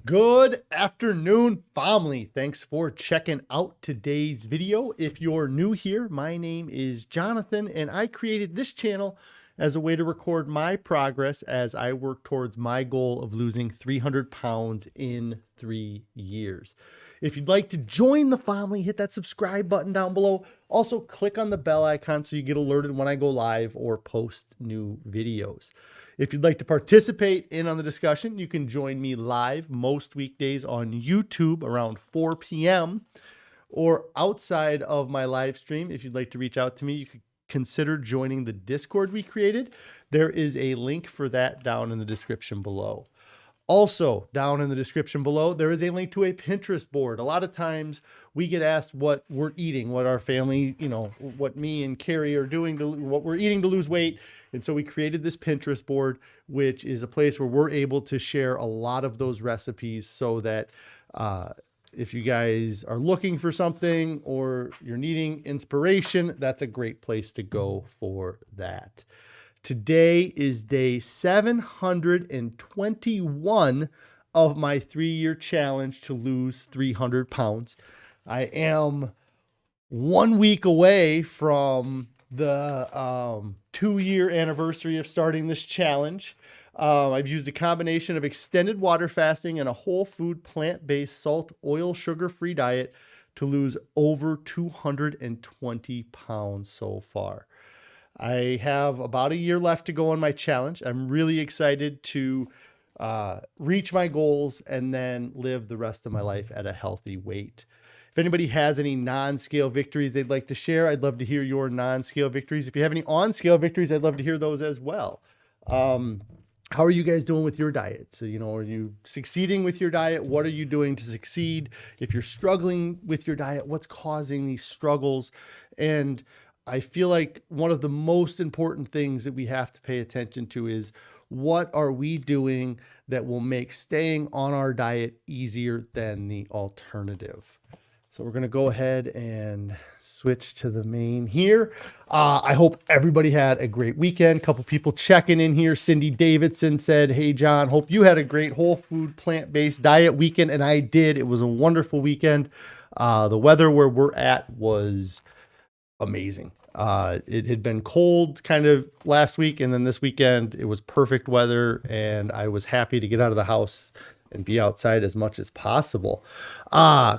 Good afternoon, family. Thanks for checking out today's video. If you're new here, my name is Jonathan, and I created this channel as a way to record my progress as I work towards my goal of losing 300 pounds in 3 years. If you'd like to join the family, hit that subscribe button down below. Also, click on the bell icon so you get alerted when I go live or post new videos. If you'd like to participate in on the discussion, you can join me live most weekdays on YouTube around 4 p.m. or outside of my live stream. If you'd like to reach out to me, you could consider joining the Discord we created. There is a link for that down in the description below. Also, down in the description below, there is a link to a Pinterest board. A lot of times we get asked what we're eating, what our family, what me and Carrie are doing, what we're eating to lose weight. And so we created this Pinterest board, which is a place where we're able to share a lot of those recipes so that if you guys are looking for something or you're needing inspiration, that's a great place to go for that. Today is day 721 of my 3-year challenge to lose 300 pounds. I am 1 week away from the 2-year anniversary of starting this challenge. I've used a combination of extended water fasting and a whole food, plant-based, salt, oil, sugar-free diet to lose over 220 pounds so far. I have about a year left to go on my challenge. I'm really excited to reach my goals and then live the rest of my life at a healthy weight. If anybody has any non-scale victories they'd like to share, I'd love to hear your non-scale victories. If you have any on-scale victories, I'd love to hear those as well. How are you guys doing with your diet? So, are you succeeding with your diet? What are you doing to succeed? If you're struggling with your diet, what's causing these struggles? And I feel like one of the most important things that we have to pay attention to is what are we doing that will make staying on our diet easier than the alternative? So we're going to go ahead and switch to the main here. I hope everybody had a great weekend. A couple people checking in here. Cindy Davidson said, "Hey, John, hope you had a great whole food, plant-based diet weekend." And I did. It was a wonderful weekend. The weather where we're at was amazing. It had been cold kind of last week, and then this weekend it was perfect weather, and I was happy to get out of the house and be outside as much as possible.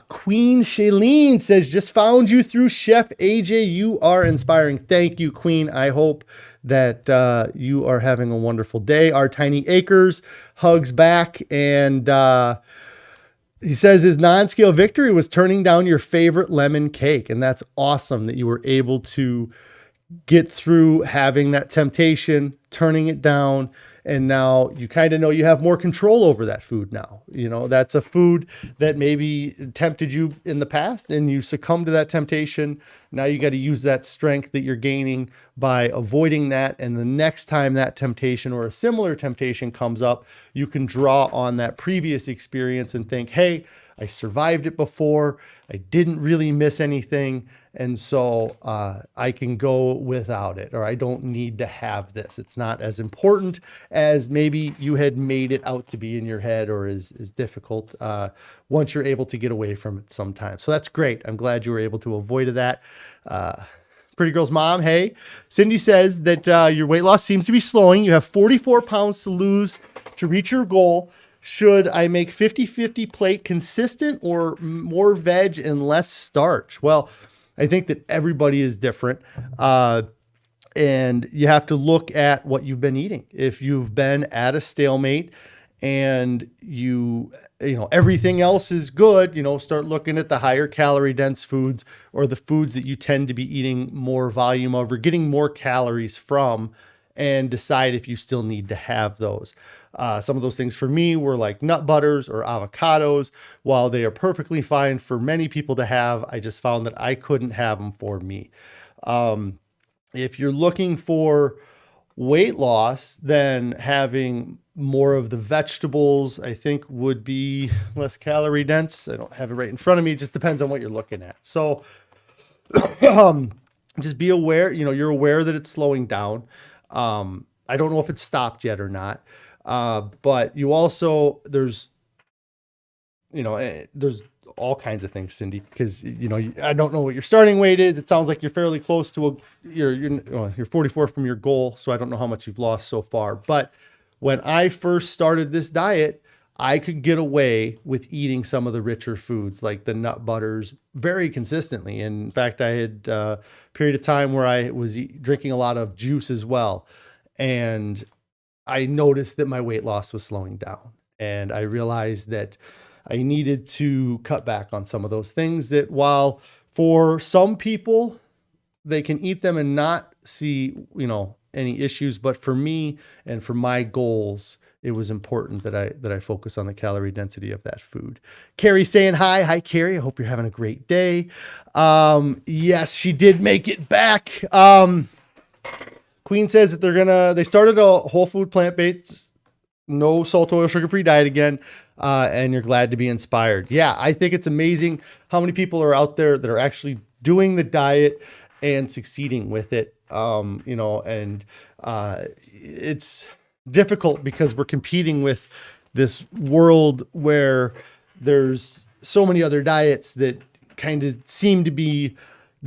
Queen Shailene says, "Just found you through Chef AJ. You are inspiring." Thank you, Queen. I hope that you are having a wonderful day. Our Tiny Acres hugs back, and he says his non-scale victory was turning down your favorite lemon cake. And that's awesome that you were able to get through having that temptation, turning it down. And now you kind of know you have more control over that food now. That's a food that maybe tempted you in the past and you succumb to that temptation. Now you got to use that strength that you're gaining by avoiding that. And the next time that temptation or a similar temptation comes up, you can draw on that previous experience and think, hey, I survived it before. I didn't really miss anything. And so I can go without it, or I don't need to have this. It's not as important as maybe you had made it out to be in your head, or is difficult once you're able to get away from it sometimes. So that's great. I'm glad you were able to avoid that. Pretty Girl's mom, hey. Cindy says that your weight loss seems to be slowing. You have 44 pounds to lose to reach your goal. Should I make 50-50 plate consistent or more veg and less starch? Well, I think that everybody is different. And you have to look at what you've been eating. If you've been at a stalemate and everything else is good, start looking at the higher calorie dense foods, or the foods that you tend to be eating more volume of or getting more calories from, and decide if you still need to have those. Some of those things for me were like nut butters or avocados. While they are perfectly fine for many people to have, I just found that I couldn't have them for me. If you're looking for weight loss, then having more of the vegetables, I think, would be less calorie dense. I don't have it right in front of me. It just depends on what you're looking at. So just be aware, you're aware that it's slowing down. I don't know if it's stopped yet or not. But you also, there's there's all kinds of things, Cindy, because, I don't know what your starting weight is. It sounds like you're fairly close to you're 44 from your goal. So I don't know how much you've lost so far. But when I first started this diet, I could get away with eating some of the richer foods like the nut butters very consistently. And in fact, I had a period of time where I was drinking a lot of juice as well. And I noticed that my weight loss was slowing down. And I realized that I needed to cut back on some of those things that, while for some people, they can eat them and not see, any issues. But for me and for my goals, it was important that I focus on the calorie density of that food. Carrie saying hi. Hi, Carrie. I hope you're having a great day. Yes, she did make it back. Queen says that they started a whole food plant-based, no salt, oil, sugar-free diet again. And you're glad to be inspired. Yeah, I think it's amazing how many people are out there that are actually doing the diet and succeeding with it. It's difficult because we're competing with this world where there's so many other diets that kind of seem to be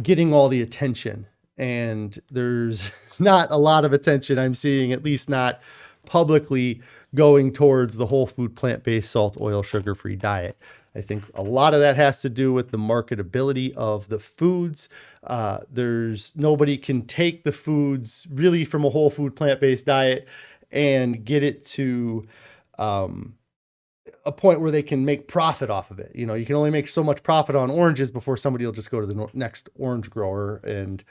getting all the attention, and there's not a lot of attention I'm seeing, at least not publicly, going towards the whole food, plant-based, salt, oil, sugar-free diet. I think a lot of that has to do with the marketability of the foods. Nobody can take the foods really from a whole food, plant-based diet and get it to a point where they can make profit off of it. You can only make so much profit on oranges before somebody will just go to the next orange grower. And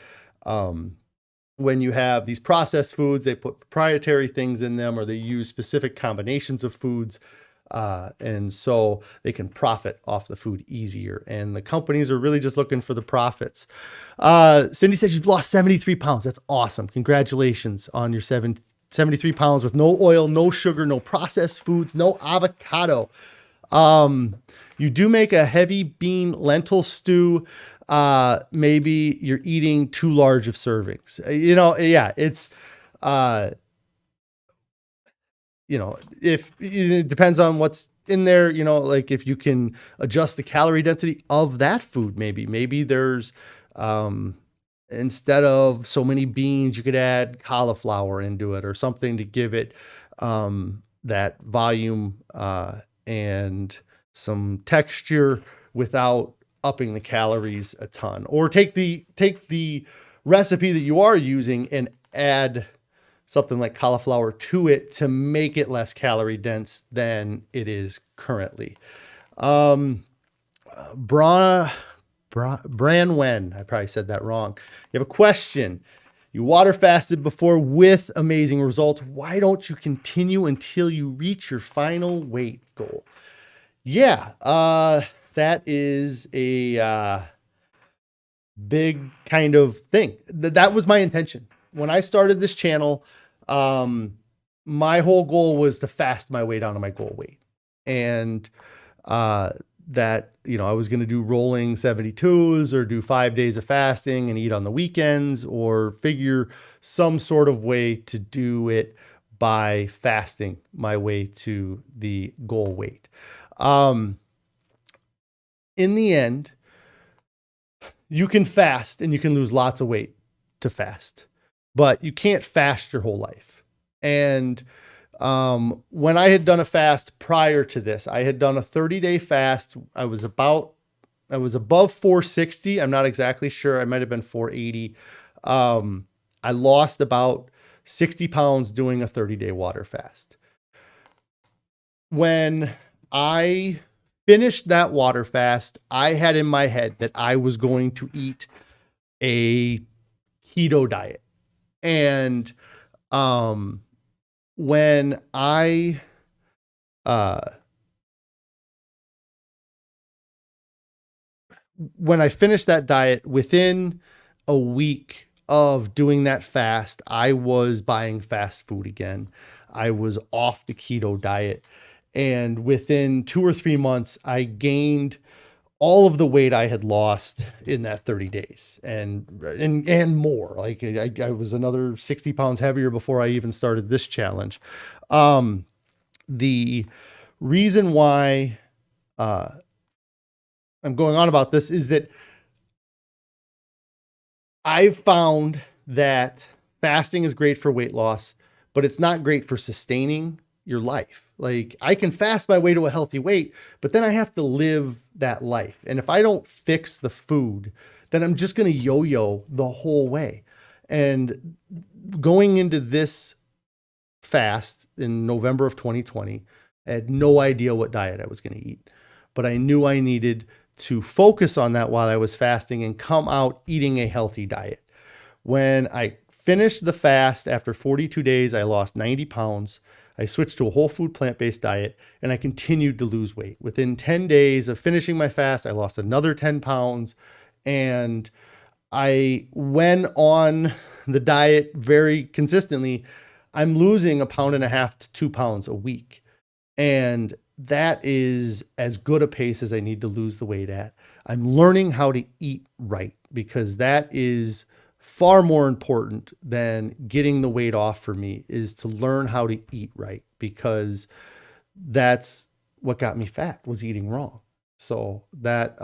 when you have these processed foods, they put proprietary things in them, or they use specific combinations of foods. And so they can profit off the food easier. And the companies are really just looking for the profits. Cindy says you've lost 73 pounds. That's awesome. Congratulations on your 73 pounds with no oil, no sugar, no processed foods, no avocado. You do make a heavy bean lentil stew. Maybe you're eating too large of servings. It's, if it depends on what's in there, like if you can adjust the calorie density of that food, maybe there's, instead of so many beans, you could add cauliflower into it or something to give it, that volume, and some texture without upping the calories a ton. Or take the recipe that you are using and add something like cauliflower to it to make it less calorie dense than it is currently. Branwen, I probably said that wrong. You have a question. You water fasted before with amazing results. Why don't you continue until you reach your final weight goal? Yeah, that is a big kind of thing. That was my intention. When I started this channel, my whole goal was to fast my way down to my goal weight. And that, I was going to do rolling 72s or do 5 days of fasting and eat on the weekends, or figure some sort of way to do it by fasting my way to the goal weight. In the end, you can fast and you can lose lots of weight to fast, but you can't fast your whole life. And when I had done a fast prior to this, I had done a 30-day fast. I was above 460. I'm not exactly sure. I might've been 480. I lost about 60 pounds doing a 30-day water fast. When I finished that water fast, I had in my head that I was going to eat a keto diet. And when I finished that diet, within a week of doing that fast, I was buying fast food again. I was off the keto diet. And within 2 or 3 months, I gained all of the weight I had lost in that 30 days and more. Like I was another 60 pounds heavier before I even started this challenge. The reason why I'm going on about this is that I've found that fasting is great for weight loss, but it's not great for sustaining your life. Like, I can fast my way to a healthy weight, but then I have to live that life. And if I don't fix the food, then I'm just going to yo-yo the whole way. And going into this fast in November of 2020, I had no idea what diet I was going to eat, but I knew I needed to focus on that while I was fasting and come out eating a healthy diet. When I finished the fast after 42 days, I lost 90 pounds. I switched to a whole food plant-based diet, and I continued to lose weight. Within 10 days of finishing my fast, I lost another 10 pounds, and I went on the diet very consistently. I'm losing 1.5 pounds to 2 pounds a week. And that is as good a pace as I need to lose the weight at. I'm learning how to eat right, because that is far more important than getting the weight off for me, is to learn how to eat right, because that's what got me fat, was eating wrong. So that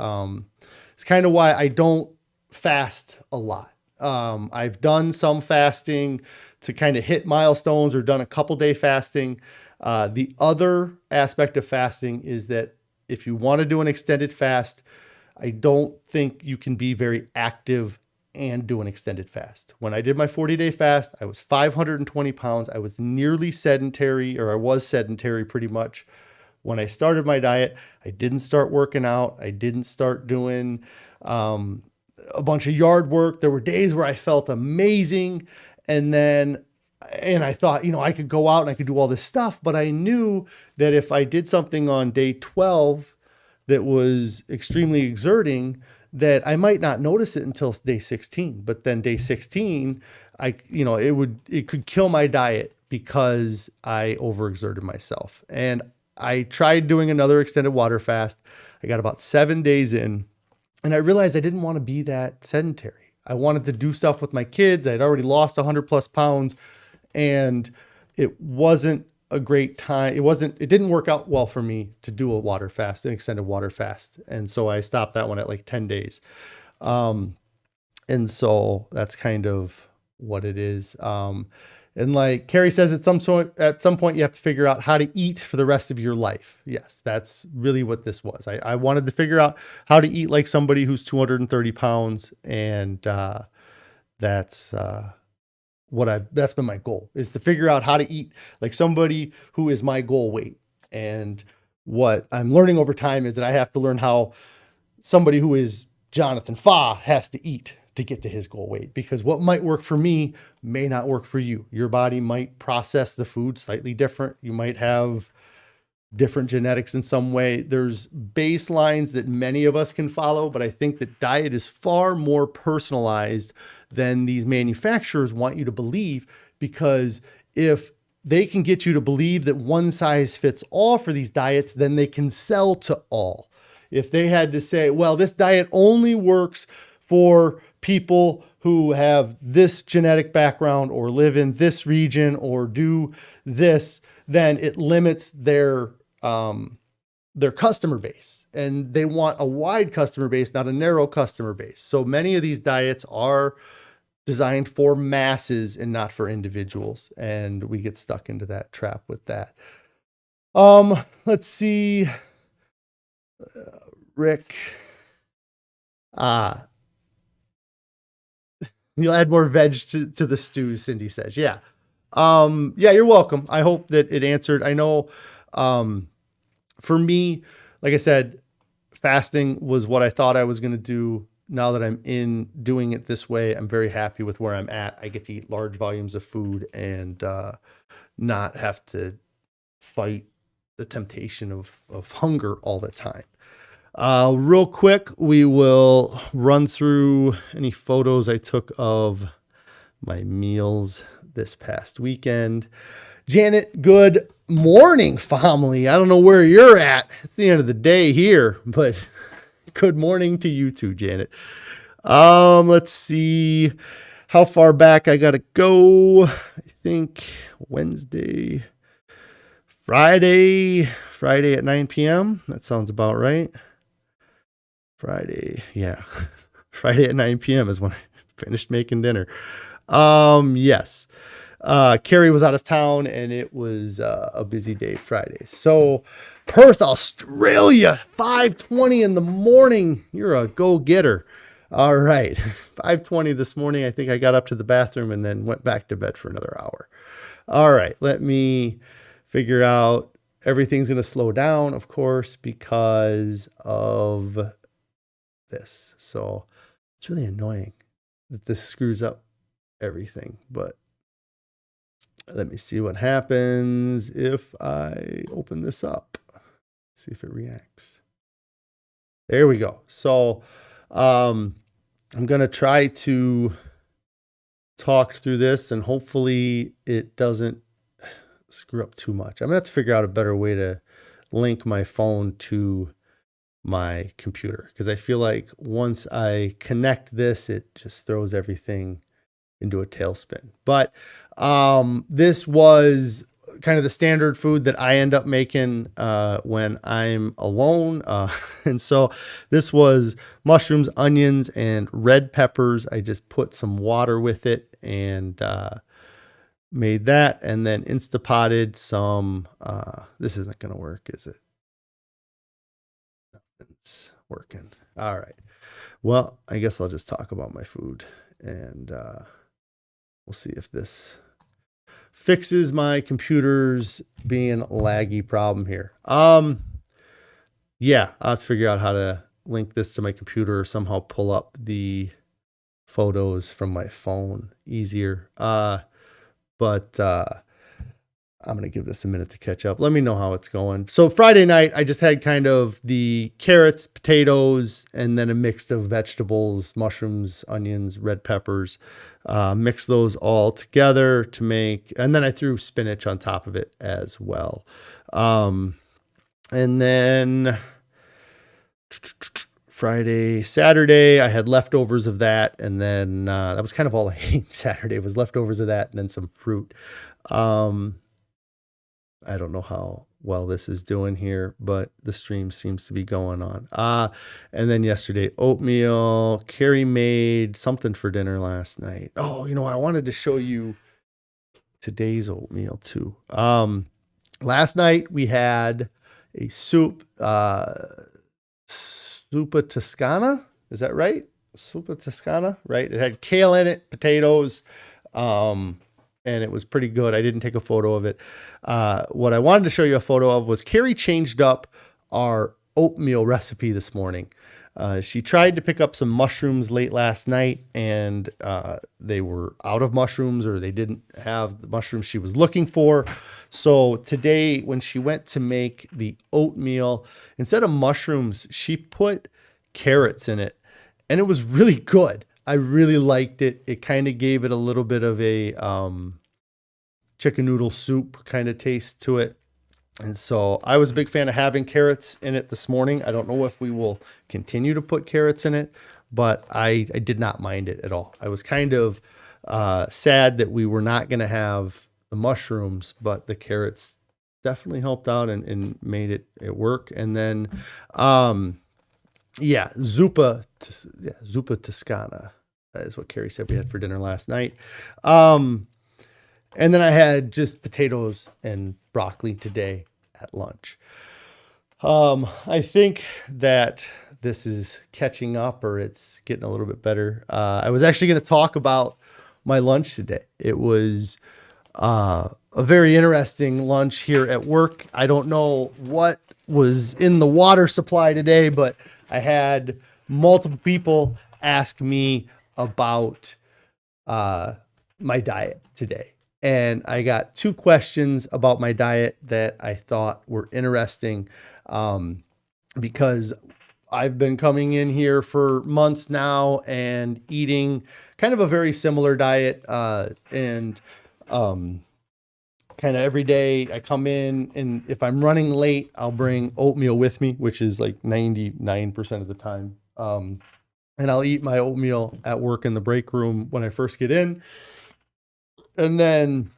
is kind of why I don't fast a lot. I've done some fasting to kind of hit milestones, or done a couple day fasting. The other aspect of fasting is that if you want to do an extended fast, I don't think you can be very active and do an extended fast. When I did my 40-day fast, I was 520 pounds. I was nearly sedentary, or I was sedentary pretty much. When I started my diet, I didn't start working out. I didn't start doing a bunch of yard work. There were days where I felt amazing. And I thought, I could go out and I could do all this stuff, but I knew that if I did something on day 12 that was extremely exerting, that I might not notice it until day 16. But then day 16, it could kill my diet because I overexerted myself. And I tried doing another extended water fast. I got about 7 days in, and I realized I didn't want to be that sedentary. I wanted to do stuff with my kids. I'd already lost 100+ pounds, and it wasn't a great time. It didn't work out well for me to do a water fast, an extended water fast. And so I stopped that one at like 10 days. And so that's kind of what it is. And like Carrie says, at some point you have to figure out how to eat for the rest of your life. Yes, that's really what this was. I wanted to figure out how to eat like somebody who's 230 pounds. And that's been my goal, is to figure out how to eat like somebody who is my goal weight. And what I'm learning over time is that I have to learn how somebody who is Jonathan Fa has to eat to get to his goal weight, because what might work for me may not work for you. Your body might process the food slightly different. You might have different genetics in some way. There's baselines that many of us can follow, but I think that diet is far more personalized than these manufacturers want you to believe, because if they can get you to believe that one size fits all for these diets, then they can sell to all. If they had to say, well, this diet only works for people who have this genetic background, or live in this region, or do this, then it limits their customer base, and they want a wide customer base, not a narrow customer base. So many of these diets are designed for masses and not for individuals. And we get stuck into that trap with that. Let's see. Rick, you'll add more veg to the stew, Cindy says. Yeah. Yeah, you're welcome. I hope that it answered. I know, for me, like I said, fasting was what I thought I was going to do. Now that I'm in doing it this way, I'm very happy with where I'm at. I get to eat large volumes of food and not have to fight the temptation of hunger all the time. Real quick, we will run through any photos I took of my meals this past weekend. Janet, good morning, family. I don't know where you're at the end of the day here, but good morning to you too, Janet. Let's see how far back I got to go. I think Wednesday, Friday at 9 p.m. That sounds about right. Friday, yeah. Friday at 9 p.m. is when I finished making dinner. Yes. Carrie was out of town and it was a busy day Friday. So Perth, Australia, 5:20 in the morning. You're a go-getter. All right. 5:20 this morning. I think I got up to the bathroom and then went back to bed for another hour. All right. Let me figure out. Everything's going to slow down, of course, because of this. So it's really annoying that this screws up everything, but let me see what happens if I open this up. See if it reacts. There we go. So I'm going to try to talk through this and hopefully it doesn't screw up too much. I'm going to have to figure out a better way to link my phone to my computer because I feel like once I connect this, it just throws everything into a tailspin. But this was kind of the standard food that I end up making when I'm alone. And so this was mushrooms, onions, and red peppers. I just put some water with it and made that and then Instapotted some. This isn't going to work, is it? Nothing's working. All right. Well, I guess I'll just talk about my food and we'll see if this fixes my computer's being laggy problem here. Yeah, I'll have to figure out how to link this to my computer or somehow pull up the photos from my phone easier. But I'm going to give this a minute to catch up. Let me know how it's going. So Friday night, I just had kind of the carrots, potatoes, and then a mix of vegetables, mushrooms, onions, red peppers. Mix those all together to make, and then I threw spinach on top of it as well. And then Saturday, I had leftovers of that. And then that was kind of all I ate Saturday was leftovers of that and then some fruit. I don't know how well this is doing here, but the stream seems to be going on. And then yesterday, oatmeal. Carrie made something for dinner last night. Oh, I wanted to show you today's oatmeal too. Last night we had a soup, Soupa Toscana. Is that right? Soupa Toscana, right? It had kale in it, potatoes, and it was pretty good. I didn't take a photo of it. What I wanted to show you a photo of was Carrie changed up our oatmeal recipe this morning. She tried to pick up some mushrooms late last night and they were out of mushrooms or they didn't have the mushrooms she was looking for. So today when she went to make the oatmeal, instead of mushrooms, she put carrots in it and it was really good. I really liked it. It kind of gave it a little bit of a chicken noodle soup kind of taste to it. And so I was a big fan of having carrots in it this morning. I don't know if we will continue to put carrots in it, but I did not mind it at all. I was kind of sad that we were not going to have the mushrooms, but the carrots definitely helped out and made it work. And then, Zupa Toscana. That is what Carrie said we had for dinner last night. And then I had just potatoes and broccoli today at lunch. I think that this is catching up or it's getting a little bit better. I was actually going to talk about my lunch today. It was a very interesting lunch here at work. I don't know what was in the water supply today, but I had multiple people ask me about my diet today. And I got 2 questions about my diet that I thought were interesting because I've been coming in here for months now and eating kind of a very similar diet. And kind of every day I come in and if I'm running late, I'll bring oatmeal with me, which is like 99% of the time. And I'll eat my oatmeal at work in the break room when I first get in. And then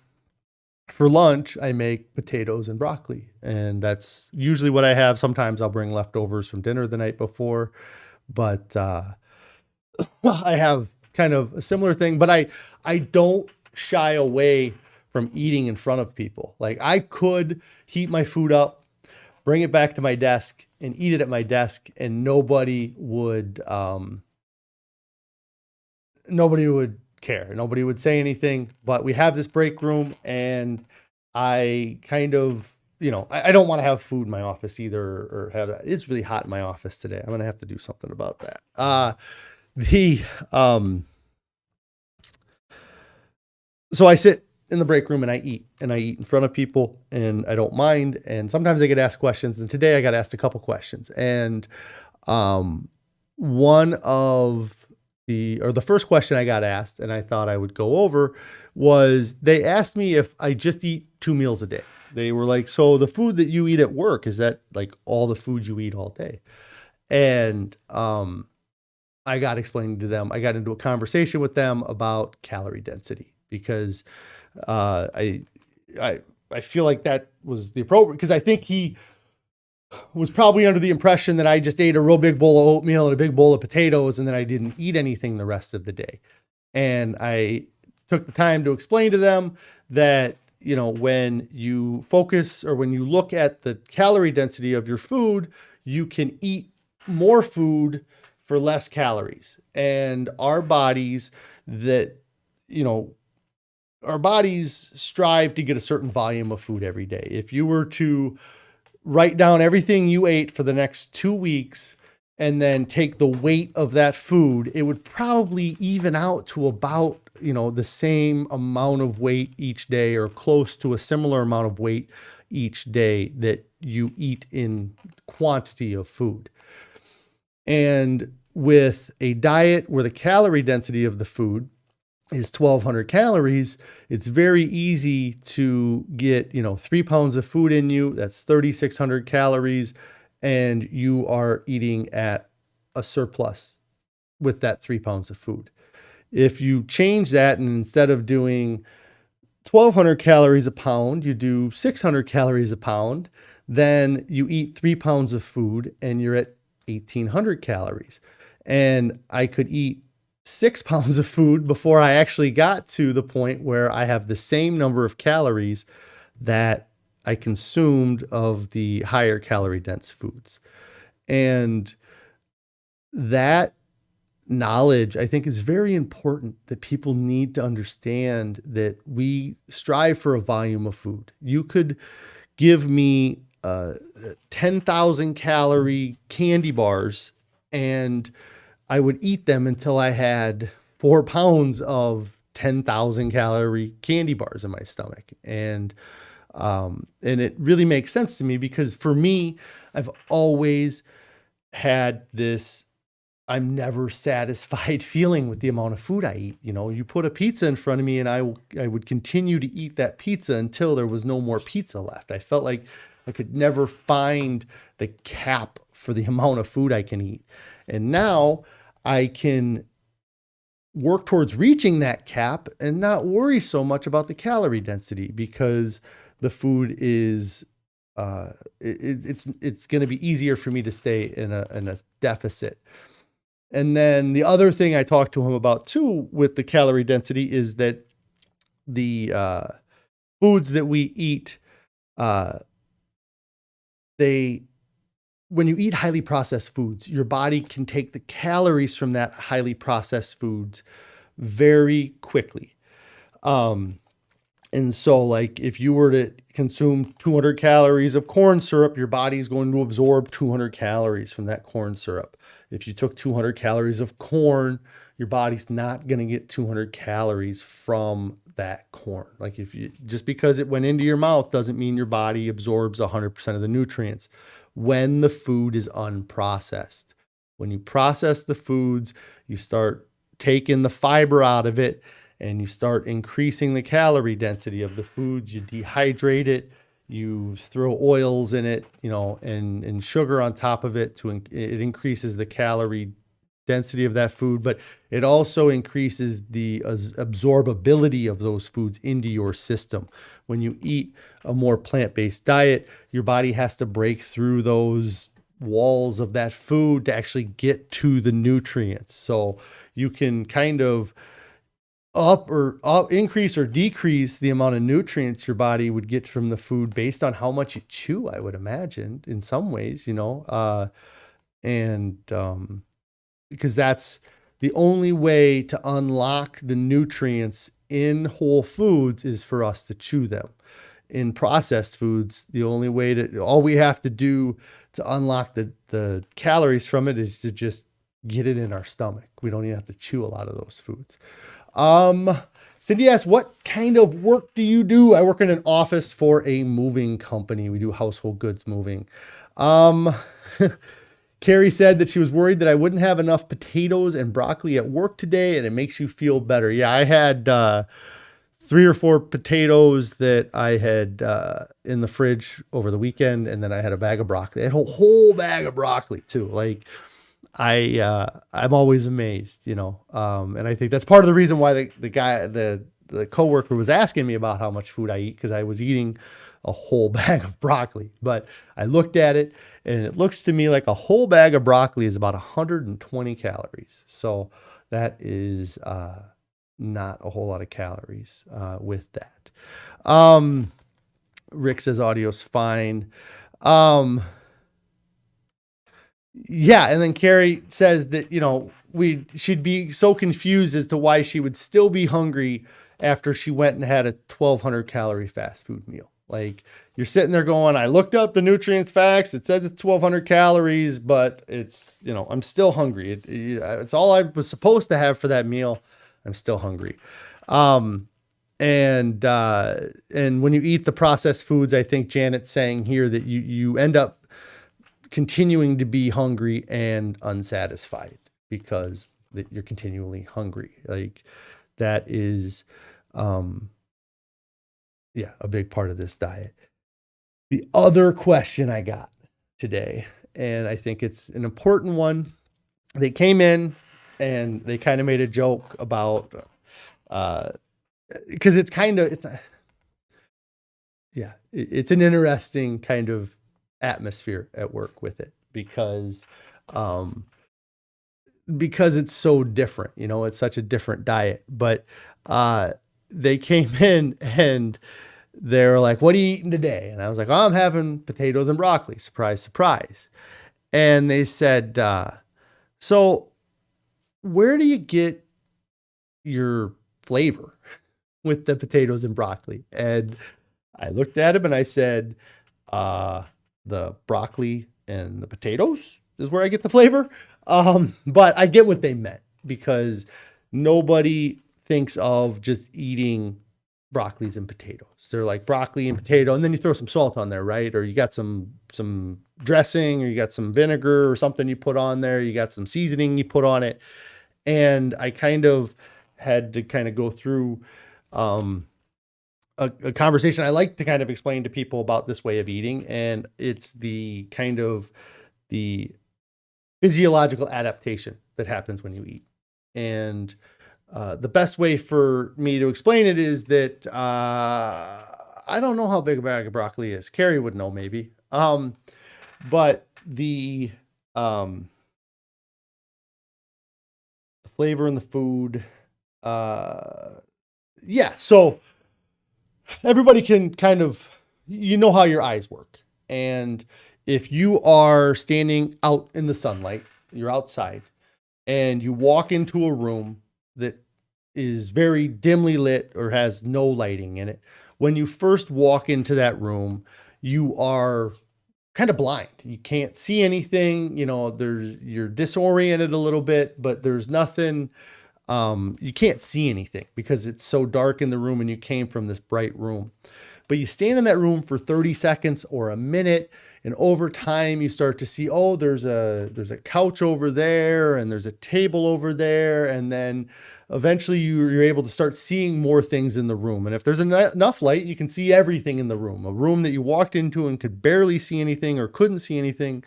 for lunch, I make potatoes and broccoli, and that's usually what I have. Sometimes I'll bring leftovers from dinner the night before, but I have kind of a similar thing, but I don't shy away from eating in front of people. Like I could heat my food up, bring it back to my desk and eat it at my desk, and nobody would care. Nobody would say anything, but we have this break room, and I kind of, I don't want to have food in my office either, or have that. It's really hot in my office today. I'm going to have to do something about that. The, so I sit in the break room and I eat in front of people, and I don't mind. And sometimes I get asked questions, and today I got asked a couple questions. And, the first question I got asked, and I thought I would go over, was they asked me if I just eat 2 meals a day. They were like, so the food that you eat at work, is that like all the food you eat all day? And, I got explaining to them, I got into a conversation with them about calorie density, because, I feel like that was the appropriate, because I think he was probably under the impression that I just ate a real big bowl of oatmeal and a big bowl of potatoes, and then I didn't eat anything the rest of the day. And I took the time to explain to them that, when you focus, or when you look at the calorie density of your food, you can eat more food for less calories. And our bodies strive to get a certain volume of food every day. If you were to write down everything you ate for the next 2 weeks and then take the weight of that food, it would probably even out to about, the same amount of weight each day, or close to a similar amount of weight each day that you eat in quantity of food. And with a diet where the calorie density of the food is 1,200 calories, it's very easy to get, 3 pounds of food in you. That's 3,600 calories. And you are eating at a surplus with that 3 pounds of food. If you change that, and instead of doing 1,200 calories a pound, you do 600 calories a pound, then you eat 3 pounds of food and you're at 1,800 calories. And I could eat 6 pounds of food before I actually got to the point where I have the same number of calories that I consumed of the higher calorie dense foods. And that knowledge, I think, is very important, that people need to understand that we strive for a volume of food. You could give me 10,000 calorie candy bars, and I would eat them until I had 4 pounds of 10,000 calorie candy bars in my stomach. And it really makes sense to me, because for me, I've always had this, I'm never satisfied feeling with the amount of food I eat. You put a pizza in front of me and I would continue to eat that pizza until there was no more pizza left. I felt like I could never find the cap for the amount of food I can eat. And now I can work towards reaching that cap and not worry so much about the calorie density, because the food is, it's going to be easier for me to stay in a deficit. And then the other thing I talked to him about too with the calorie density is that the foods that we eat, when you eat highly processed foods, your body can take the calories from that highly processed foods very quickly. And so like if you were to consume 200 calories of corn syrup, your body is going to absorb 200 calories from that corn syrup. If you took 200 calories of corn, your body's not going to get 200 calories from that corn. Like just because it went into your mouth doesn't mean your body absorbs 100% of the nutrients when the food is unprocessed. When you process the foods, you start taking the fiber out of it, and you start increasing the calorie density of the foods. You dehydrate it, you throw oils in it, and sugar on top of it it increases the calorie density of that food, but it also increases the absorbability of those foods into your system. When you eat a more plant-based diet, your body has to break through those walls of that food to actually get to the nutrients. So you can kind of increase or decrease the amount of nutrients your body would get from the food based on how much you chew, I would imagine, in some ways, because that's the only way to unlock the nutrients in whole foods is for us to chew them. In processed foods, all we have to do to unlock the calories from it is to just get it in our stomach. We don't even have to chew a lot of those foods. Cindy asks, what kind of work do you do? I work in an office for a moving company. We do household goods moving. Carrie said that she was worried that I wouldn't have enough potatoes and broccoli at work today, and it makes you feel better. Yeah, I had 3 or 4 potatoes that I had in the fridge over the weekend, and then I had a bag of broccoli. I had a whole bag of broccoli too. Like I'm always amazed, and I think that's part of the reason why the coworker was asking me about how much food I eat, because I was eating a whole bag of broccoli. But I looked at it, and it looks to me like a whole bag of broccoli is about 120 calories. So that is not a whole lot of calories with that. Rick says audio's fine. Yeah, and then Carrie says that, she'd be so confused as to why she would still be hungry after she went and had a 1,200 calorie fast food meal. Like, you're sitting there going, I looked up the nutrients facts. It says it's 1,200 calories, but it's, I'm still hungry. It's all I was supposed to have for that meal. I'm still hungry. And when you eat the processed foods, I think Janet's saying here that you end up continuing to be hungry and unsatisfied because that you're continually hungry. Like, that is, a big part of this diet. The other question I got today, and I think it's an important one, they came in and they kind of made a joke about, because it's an interesting kind of atmosphere at work with it, because it's so different, it's such a different diet. But they came in and they're like, what are you eating today? And I was like, oh, I'm having potatoes and broccoli. Surprise, surprise. And they said, so where do you get your flavor with the potatoes and broccoli? And I looked at him and I said, the broccoli and the potatoes is where I get the flavor. But I get what they meant, because nobody thinks of just eating broccolis and potatoes. They're like broccoli and potato, and then you throw some salt on there, right? Or you got some dressing, or you got some vinegar or something you put on there. You got some seasoning you put on it. And I kind of had to go through a conversation. I like to kind of explain to people about this way of eating, and it's the kind of the physiological adaptation that happens when you eat. And the best way for me to explain it is that I don't know how big a bag of broccoli is. Carrie would know maybe. But the flavor in the food, so everybody can kind of, how your eyes work. And if you are standing out in the sunlight, you're outside, and you walk into a room that is very dimly lit or has no lighting in it, when you first walk into that room, you are kind of blind. You can't see anything, you're disoriented a little bit, but there's nothing, you can't see anything because it's so dark in the room and you came from this bright room. But you stand in that room for 30 seconds or a minute, and over time you start to see, oh, there's a couch over there, and there's a table over there. And then eventually you're able to start seeing more things in the room. And if there's enough light, you can see everything in the room. A room that you walked into and could barely see anything or couldn't see anything,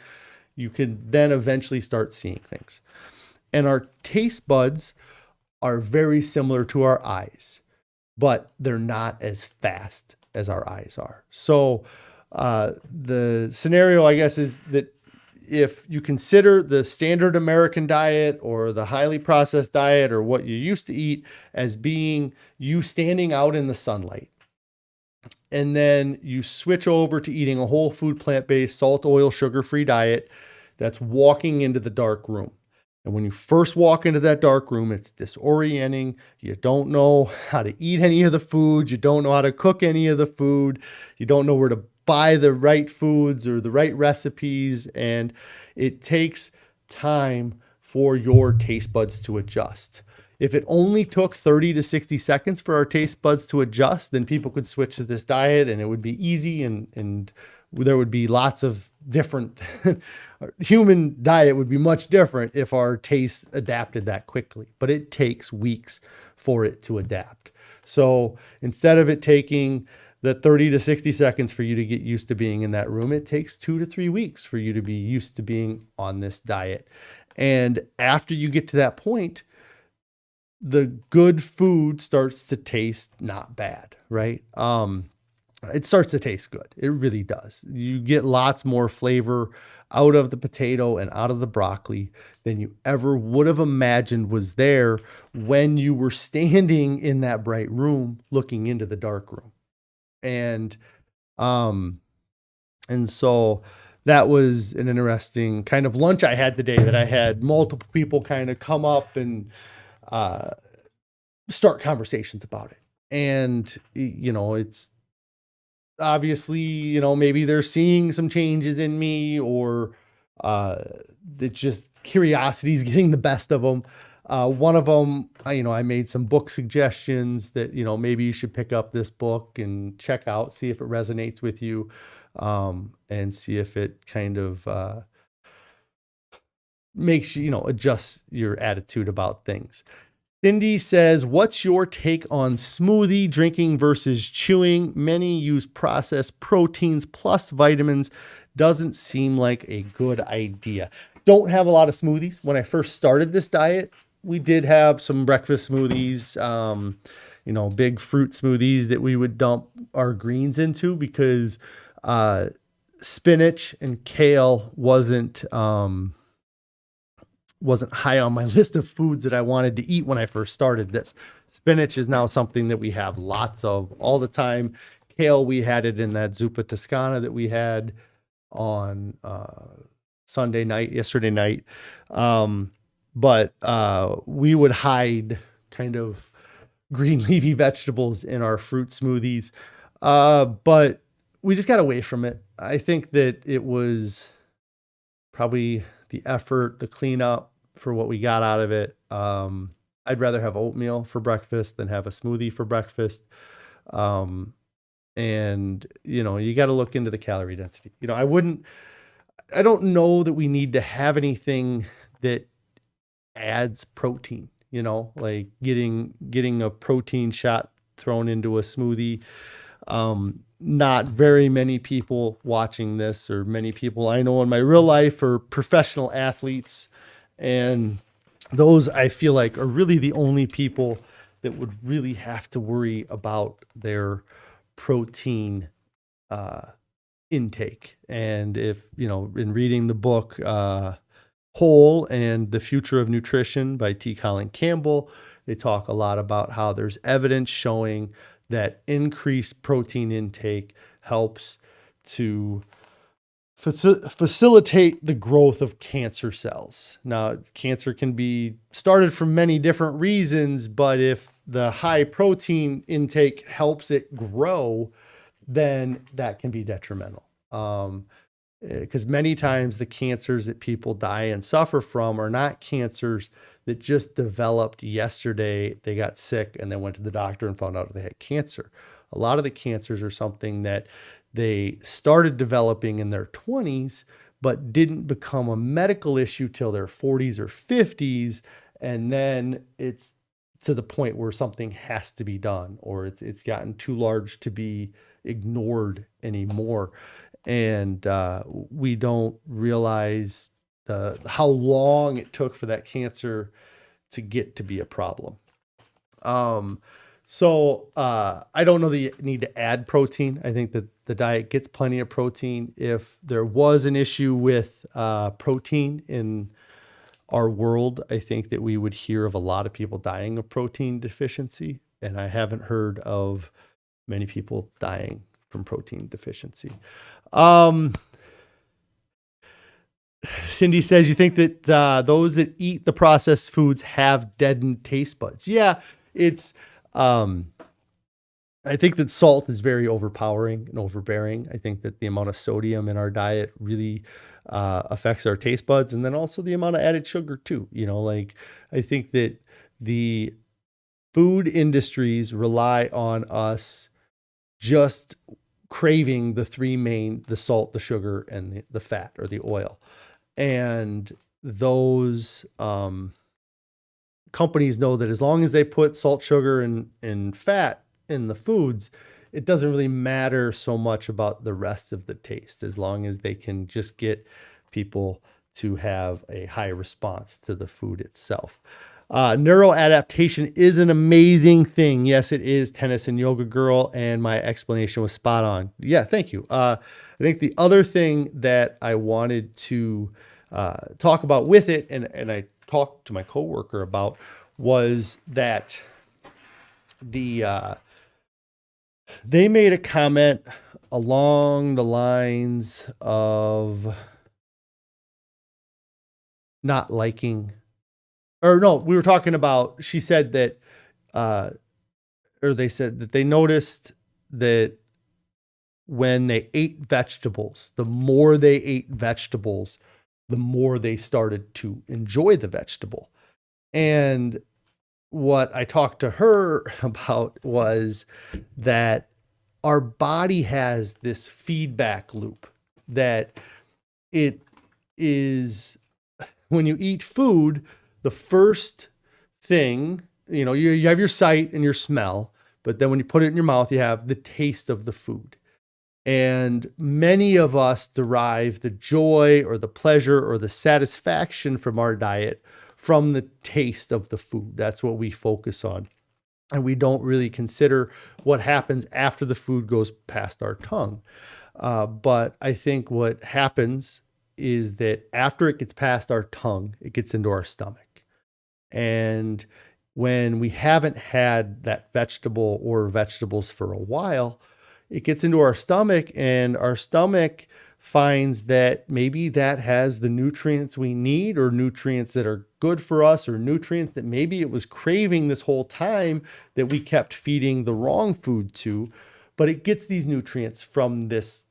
you could then eventually start seeing things. And our taste buds are very similar to our eyes, but they're not as fast as our eyes are. So the scenario, I guess, is that if you consider the standard American diet or the highly processed diet or what you used to eat as being you standing out in the sunlight, and then you switch over to eating a whole food, plant-based, salt, oil, sugar-free diet, that's walking into the dark room. And when you first walk into that dark room, it's disorienting. You don't know how to eat any of the food. You don't know how to cook any of the food. You don't know where to buy the right foods or the right recipes. And it takes time for your taste buds to adjust. If it only took 30 to 60 seconds for our taste buds to adjust, then people could switch to this diet and it would be easy, and there would be lots of different human diet would be much different if our tastes adapted that quickly, but it takes weeks for it to adapt. So instead of it taking the 30 to 60 seconds for you to get used to being in that room, it takes 2 to 3 weeks for you to be used to being on this diet. And after you get to that point, the good food starts to taste not bad, right? It starts to taste good. It really does. You get lots more flavor out of the potato and out of the broccoli than you ever would have imagined was there when you were standing in that bright room looking into the dark room. And so that was an interesting kind of lunch I had today, that I had multiple people kind of come up and start conversations about it. And, it's obviously, maybe they're seeing some changes in me, or it's just curiosity is getting the best of them. One of them, I made some book suggestions that, maybe you should pick up this book and check out, see if it resonates with you, and see if it kind of makes you, adjust your attitude about things. Cindy says, what's your take on smoothie drinking versus chewing? Many use processed proteins plus vitamins. Doesn't seem like a good idea. Don't have a lot of smoothies. When I first started this diet, we did have some breakfast smoothies, big fruit smoothies that we would dump our greens into, because spinach and kale wasn't high on my list of foods that I wanted to eat when I first started this. Spinach is now something that we have lots of all the time. Kale, we had it in that zuppa toscana that we had on yesterday night. But we would hide kind of green leafy vegetables in our fruit smoothies. But we just got away from it. I think that it was probably the effort, the cleanup for what we got out of it. I'd rather have oatmeal for breakfast than have a smoothie for breakfast. And you got to look into the calorie density. I don't know that we need to have anything that adds protein, like getting a protein shot thrown into a smoothie. Not very many people watching this, or many people I know in my real life, are professional athletes. And those, I feel like, are really the only people that would really have to worry about their protein intake. And if, in reading the book Whole and the Future of Nutrition by Colin Campbell, they talk a lot about how there's evidence showing that increased protein intake helps to facilitate the growth of cancer cells. Now, cancer can be started from many different reasons, but if the high protein intake helps it grow, then that can be detrimental. Because many times the cancers that people die and suffer from are not cancers that just developed yesterday. They got sick and then went to the doctor and found out they had cancer. A lot of the cancers are something that they started developing in their 20s, but didn't become a medical issue till their 40s or 50s. And then it's to the point where something has to be done, or it's gotten too large to be ignored anymore. And we don't realize how long it took for that cancer to get to be a problem. So I don't know that you need to add protein. I think that the diet gets plenty of protein. If there was an issue with protein in our world, I think that we would hear of a lot of people dying of protein deficiency. And I haven't heard of many people dying from protein deficiency. Cindy says, you think that those that eat the processed foods have deadened taste buds? Yeah, it's, I think that salt is very overpowering and overbearing. I think that the amount of sodium in our diet really affects our taste buds, and then also the amount of added sugar too. You know, like I think that the food industries rely on us just craving the three main, the salt, the sugar, and the fat or the oil. And those companies know that as long as they put salt, sugar, and fat in the foods, it doesn't really matter so much about the rest of the taste, as long as they can just get people to have a high response to the food itself. Neuroadaptation is an amazing thing. Yes, it is, tennis and yoga girl. And my explanation was spot on. Yeah, thank you. I think the other thing that I wanted to talk about with it, and I talked to my coworker about, was that they made a comment along the lines of not liking, or no, we were talking about, she said that, or they said that they noticed that when they ate vegetables, the more they ate vegetables, the more they started to enjoy the vegetable. And what I talked to her about was that our body has this feedback loop, that it is, when you eat food, the first thing, you know, you have your sight and your smell, but then when you put it in your mouth, you have the taste of the food. And many of us derive the joy or the pleasure or the satisfaction from our diet from the taste of the food. That's what we focus on. And we don't really consider what happens after the food goes past our tongue. But I think what happens is that after it gets past our tongue, it gets into our stomach. And when we haven't had that vegetable or vegetables for a while, it gets into our stomach, and our stomach finds that maybe that has the nutrients we need, or nutrients that are good for us, or nutrients that maybe it was craving this whole time that we kept feeding the wrong food to, but it gets these nutrients from this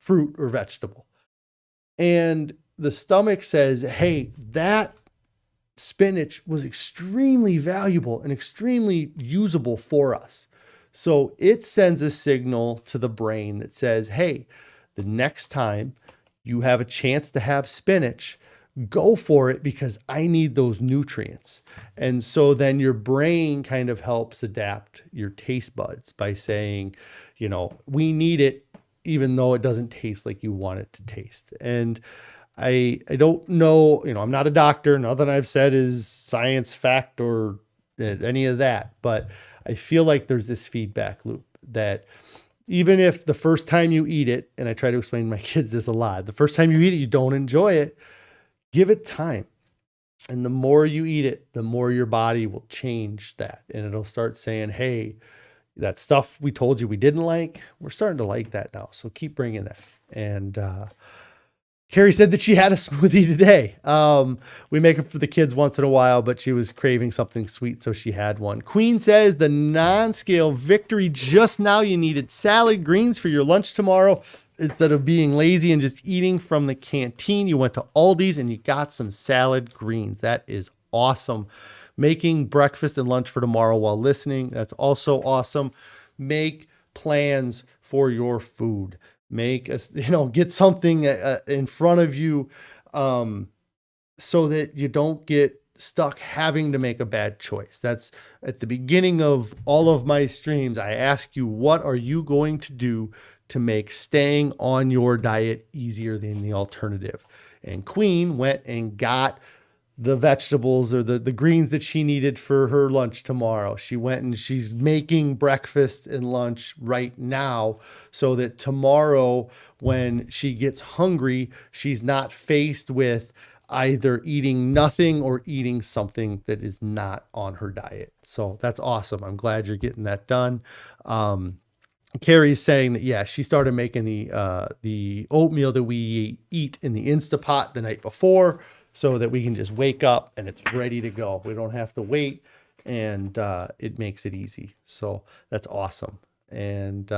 fruit or vegetable. And the stomach says, hey, that spinach was extremely valuable and extremely usable for us. So it sends a signal to the brain that says, hey, the next time you have a chance to have spinach, go for it, because I need those nutrients. And so then your brain kind of helps adapt your taste buds by saying, you know, we need it, even though it doesn't taste like you want it to taste. And I don't know, you know, I'm not a doctor. Nothing I've said is science, fact, or any of that, but I feel like there's this feedback loop that even if the first time you eat it, and I try to explain to my kids this a lot, the first time you eat it, you don't enjoy it, give it time. And the more you eat it, the more your body will change that. And it'll start saying, hey, that stuff we told you we didn't like, we're starting to like that now. So keep bringing that. And Carrie said that she had a smoothie today. We make it for the kids once in a while, but she was craving something sweet, so she had one. Queen says, the non-scale victory just now. You needed salad greens for your lunch tomorrow. Instead of being lazy and just eating from the canteen, you went to Aldi's and you got some salad greens. That is awesome. Making breakfast and lunch for tomorrow while listening, that's also awesome. Make plans for your food. Make us, get something in front of you so that you don't get stuck having to make a bad choice. That's at the beginning of all of my streams. I ask you, what are you going to do to make staying on your diet easier than the alternative? And Queen went and got the vegetables or the greens that she needed for her lunch tomorrow. She went and she's making breakfast and lunch right now so that tomorrow when she gets hungry, she's not faced with either eating nothing or eating something that is not on her diet. So that's awesome. I'm glad you're getting that done. Carrie's saying that, yeah, she started making the oatmeal that we eat in the Instapot the night before so that we can just wake up and it's ready to go. We don't have to wait, and it makes it easy. So that's awesome. And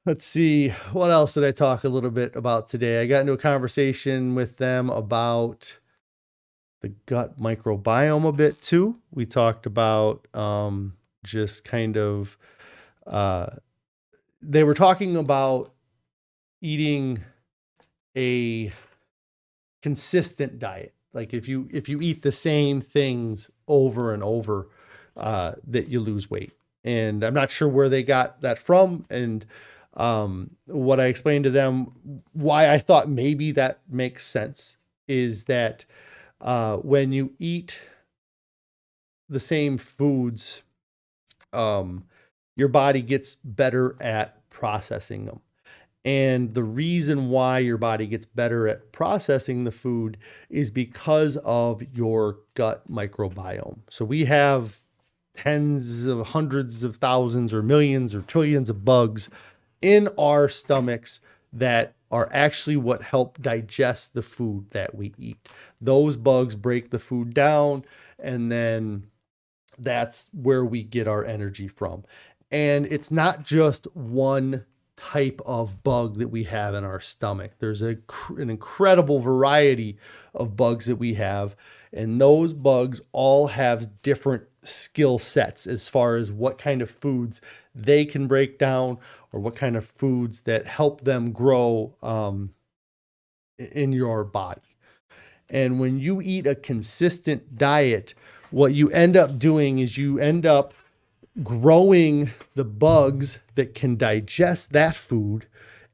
let's see, what else did I talk a little bit about today? I got into a conversation with them about the gut microbiome a bit too. We talked about just kind of, they were talking about eating a consistent diet. Like if you eat the same things over and over, that you lose weight. And I'm not sure where they got that from. And what I explained to them, why I thought maybe that makes sense, is that when you eat the same foods, your body gets better at processing them. And the reason why your body gets better at processing the food is because of your gut microbiome. So we have tens of hundreds of thousands or millions or trillions of bugs in our stomachs that are actually what help digest the food that we eat. Those bugs break the food down, and then that's where we get our energy from. And it's not just one type of bug that we have in our stomach. There's an incredible variety of bugs that we have, and those bugs all have different skill sets as far as what kind of foods they can break down or what kind of foods that help them grow in your body. And when you eat a consistent diet, what you end up doing is you end up growing the bugs that can digest that food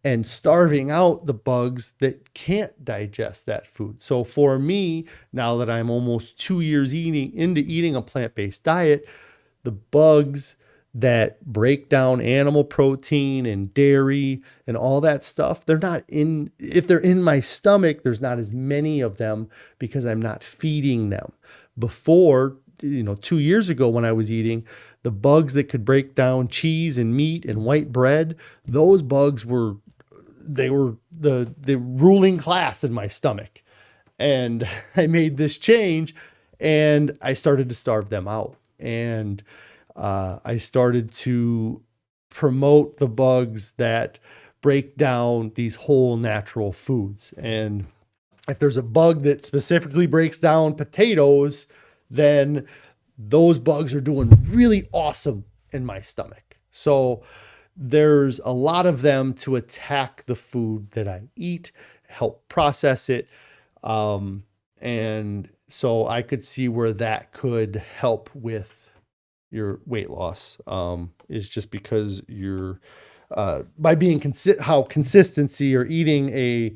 and starving out the bugs that can't digest that food. So for me, now that I'm almost 2 years into eating a plant-based diet, the bugs that break down animal protein and dairy and all that stuff, they're not in, if they're in my stomach, there's not as many of them because I'm not feeding them. Before, 2 years ago when I was eating, the bugs that could break down cheese and meat and white bread, those bugs were the ruling class in my stomach. And I made this change and I started to starve them out. And I started to promote the bugs that break down these whole natural foods. And if there's a bug that specifically breaks down potatoes, then those bugs are doing really awesome in my stomach. So there's a lot of them to attack the food that I eat, help process it. And so I could see where that could help with your weight loss, is just because you're, by being how consistency or eating a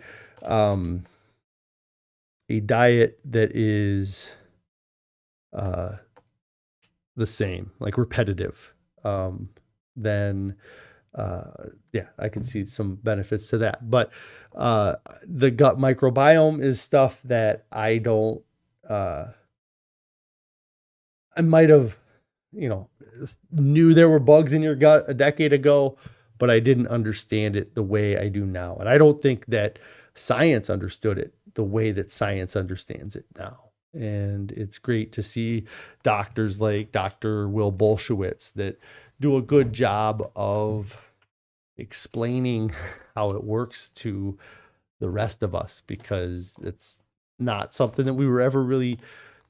diet that is, the same, like repetitive, then yeah, I can see some benefits to that. But the gut microbiome is stuff that I don't, I might have, knew there were bugs in your gut a decade ago, but I didn't understand it the way I do now. And I don't think that science understood it the way that science understands it now. And it's great to see doctors like Dr. Will Bolshewitz that do a good job of explaining how it works to the rest of us, because it's not something that we were ever really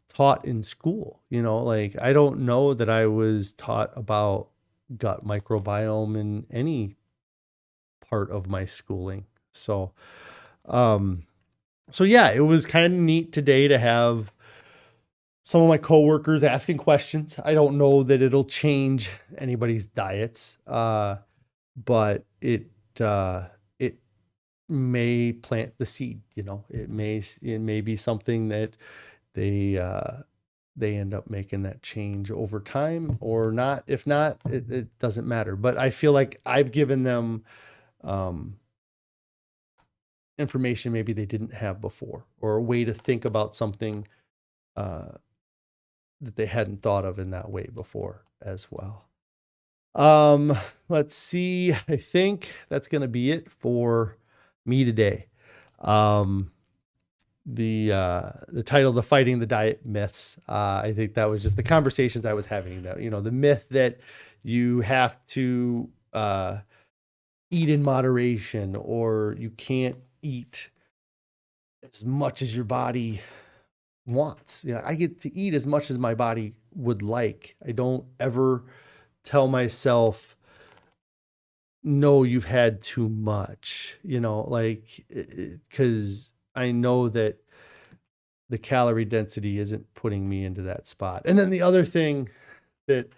taught in school. Like, I don't know that I was taught about gut microbiome in any part of my schooling. So yeah, it was kind of neat today to have some of my coworkers asking questions. I don't know that it'll change anybody's diets, but it may plant the seed. It may be something that they end up making that change over time or not. If not, it doesn't matter. But I feel like I've given them information maybe they didn't have before, or a way to think about something that they hadn't thought of in that way before as well. Let's see. I think that's going to be it for me today. The title, The Fighting the Diet Myths. I think that was just the conversations I was having. The myth that you have to eat in moderation, or you can't eat as much as your body wants. I get to eat as much as my body would like. I don't ever tell myself, no, you've had too much, because I know that the calorie density isn't putting me into that spot. And then the other thing that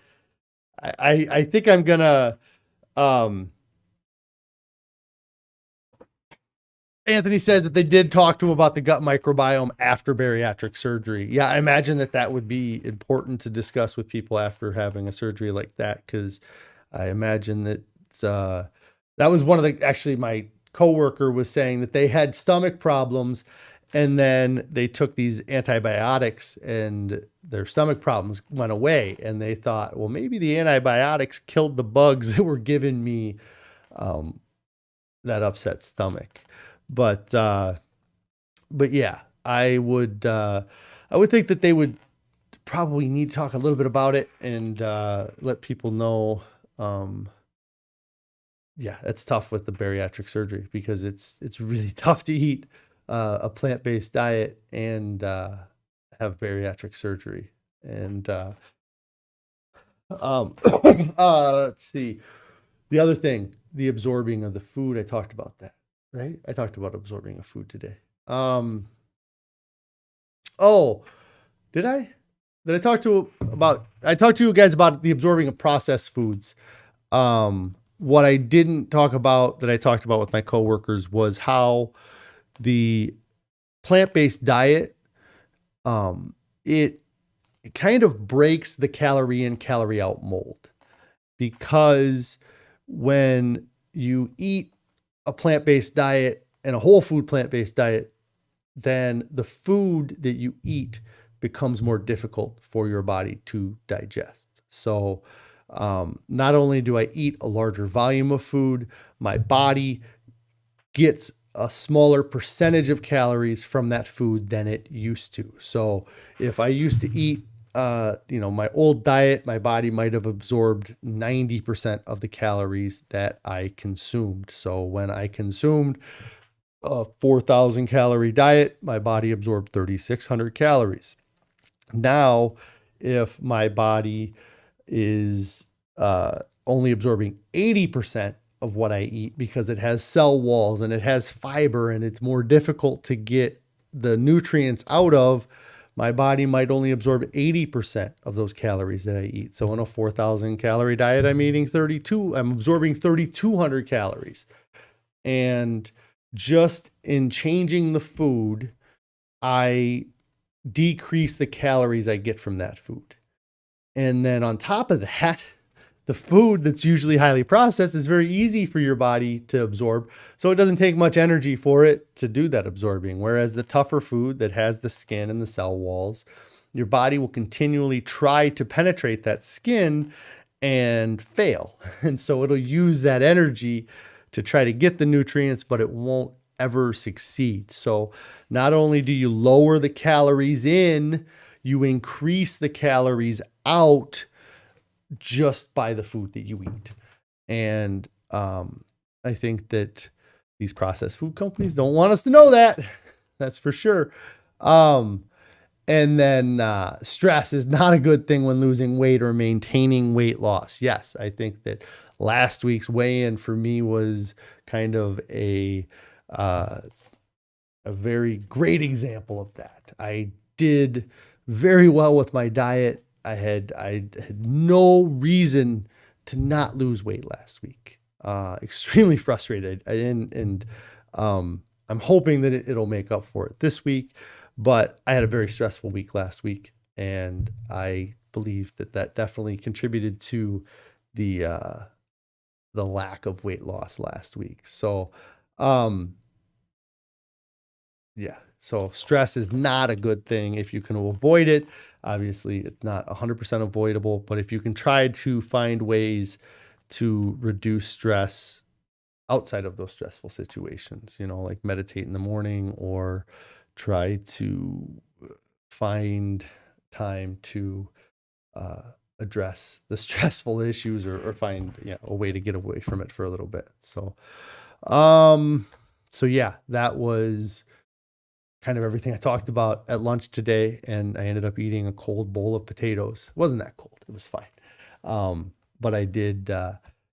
I think I'm gonna, Anthony says that they did talk to him about the gut microbiome after bariatric surgery. Yeah, I imagine that would be important to discuss with people after having a surgery like that, because I imagine that that was one of actually my coworker was saying that they had stomach problems, and then they took these antibiotics and their stomach problems went away, and they thought, well, maybe the antibiotics killed the bugs that were giving me that upset stomach. But yeah, I would think that they would probably need to talk a little bit about it and let people know. Yeah, it's tough with the bariatric surgery, because it's really tough to eat a plant-based diet and have bariatric surgery. And let's see, the other thing, the absorbing of the food. I talked about that. Right? I talked about absorbing of food today. Oh, did I? I talked to you guys about the absorbing of processed foods. What I didn't talk about that I talked about with my coworkers was how the plant-based diet, it kind of breaks the calorie in, calorie out mold, because when you eat a plant-based diet and a whole food plant-based diet, then the food that you eat becomes more difficult for your body to digest. So not only do I eat a larger volume of food, my body gets a smaller percentage of calories from that food than it used to. So if I used to eat my old diet, my body might have absorbed 90% of the calories that I consumed. So when I consumed a 4,000 calorie diet, my body absorbed 3,600 calories. Now, if my body is only absorbing 80% of what I eat, because it has cell walls and it has fiber and it's more difficult to get the nutrients out of, my body might only absorb 80% of those calories that I eat. So in a 4,000 calorie diet, I'm absorbing 3,200 calories. And just in changing the food, I decrease the calories I get from that food. And then on top of that, the food that's usually highly processed is very easy for your body to absorb. So it doesn't take much energy for it to do that absorbing. Whereas the tougher food that has the skin and the cell walls, your body will continually try to penetrate that skin and fail. And so it'll use that energy to try to get the nutrients, but it won't ever succeed. So not only do you lower the calories in, you increase the calories out just by the food that you eat. And I think that these processed food companies don't want us to know that. That's for sure. And then stress is not a good thing when losing weight or maintaining weight loss. Yes, I think that last week's weigh-in for me was kind of a very great example of that. I did very well with my diet. I had no reason to not lose weight last week. Extremely frustrated. And I'm hoping that it'll make up for it this week, but I had a very stressful week last week, and I believe that definitely contributed to the lack of weight loss last week. So, yeah. So stress is not a good thing if you can avoid it. Obviously, it's not 100% avoidable, but if you can try to find ways to reduce stress outside of those stressful situations, like meditate in the morning or try to find time to address the stressful issues or find a way to get away from it for a little bit. So, yeah, that was kind of everything I talked about at lunch today. And I ended up eating a cold bowl of potatoes. It wasn't that cold. It was fine. But I did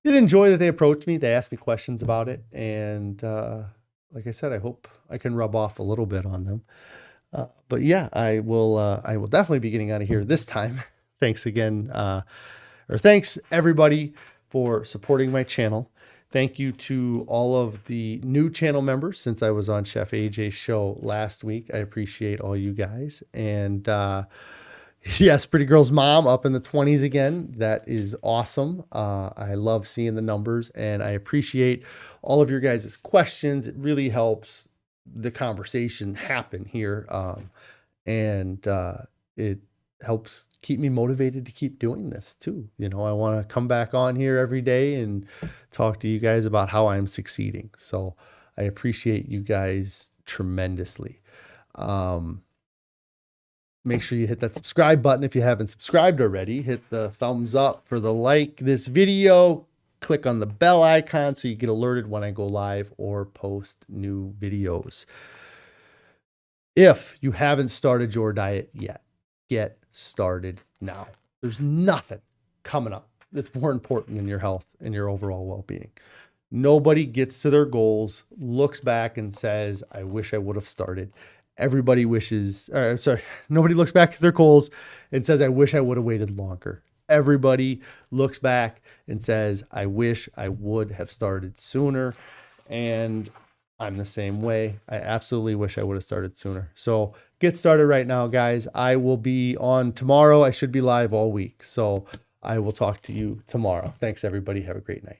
enjoy that they approached me. They asked me questions about it. And like I said, I hope I can rub off a little bit on them. But yeah, I will definitely be getting out of here this time. Thanks again. Thanks everybody for supporting my channel. Thank you to all of the new channel members since I was on Chef AJ's show last week. I appreciate all you guys. And yes, Pretty Girl's mom up in the 20s again. That is awesome. I love seeing the numbers, and I appreciate all of your guys' questions. It really helps the conversation happen here. And it helps keep me motivated to keep doing this too. I want to come back on here every day and talk to you guys about how I'm succeeding. So I appreciate you guys tremendously. Make sure you hit that subscribe button if you haven't subscribed already. Hit the thumbs up for the like this video. Click on the bell icon so you get alerted when I go live or post new videos. If you haven't started your diet yet, get started now. There's nothing coming up that's more important than your health and your overall well-being. Nobody gets to their goals, looks back and says, I wish I would have started. Nobody looks back at their goals and says, I wish I would have waited longer. Everybody looks back and says, I wish I would have started sooner. And I'm the same way. I absolutely wish I would have started sooner. So get started right now, guys. I will be on tomorrow. I should be live all week. So I will talk to you tomorrow. Thanks, everybody. Have a great night.